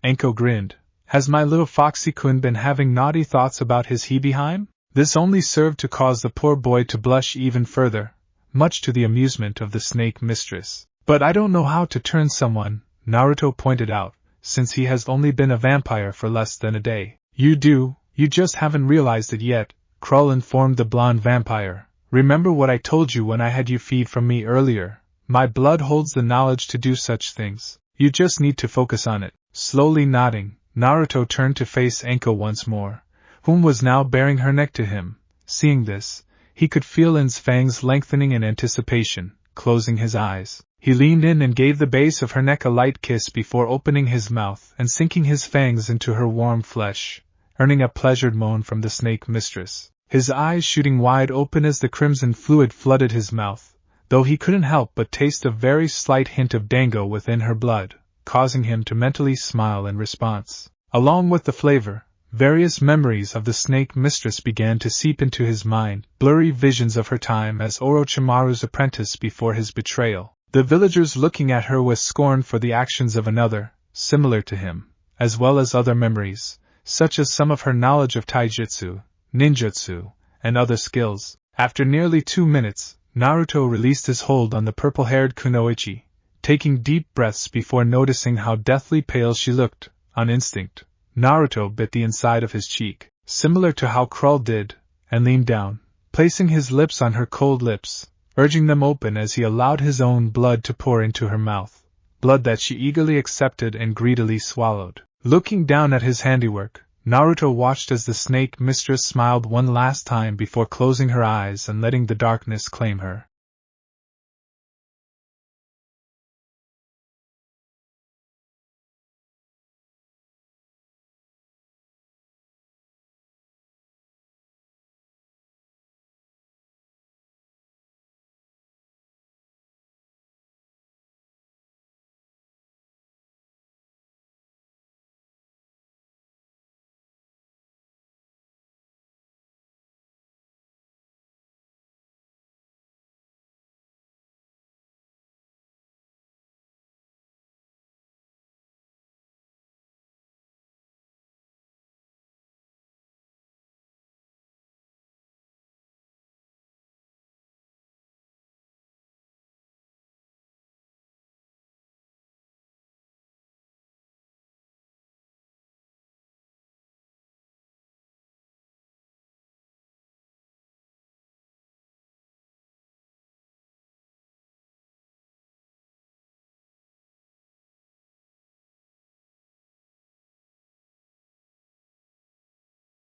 Anko grinned. Has my little Foxy-kun been having naughty thoughts about his Hebeheim? This only served to cause the poor boy to blush even further, much to the amusement of the snake mistress. But I don't know how to turn someone, Naruto pointed out, since he has only been a vampire for less than a day. You do, you just haven't realized it yet, Krul informed the blonde vampire. Remember what I told you when I had you feed from me earlier. My blood holds the knowledge to do such things. You just need to focus on it. Slowly nodding, Naruto turned to face Anko once more, whom was now baring her neck to him. Seeing this, he could feel In's fangs lengthening in anticipation. Closing his eyes, he leaned in and gave the base of her neck a light kiss before opening his mouth and sinking his fangs into her warm flesh, earning a pleasured moan from the snake mistress, his eyes shooting wide open as the crimson fluid flooded his mouth, though he couldn't help but taste a very slight hint of dango within her blood, causing him to mentally smile in response. Along with the flavor, various memories of the snake mistress began to seep into his mind, blurry visions of her time as Orochimaru's apprentice before his betrayal, the villagers looking at her with scorn for the actions of another, similar to him, as well as other memories, such as some of her knowledge of taijutsu, ninjutsu, and other skills. After nearly 2 minutes, Naruto released his hold on the purple-haired kunoichi, taking deep breaths before noticing how deathly pale she looked. On instinct, Naruto bit the inside of his cheek, similar to how Krul did, and leaned down, placing his lips on her cold lips, urging them open as he allowed his own blood to pour into her mouth, blood that she eagerly accepted and greedily swallowed. Looking down at his handiwork, Naruto watched as the snake mistress smiled one last time before closing her eyes and letting the darkness claim her.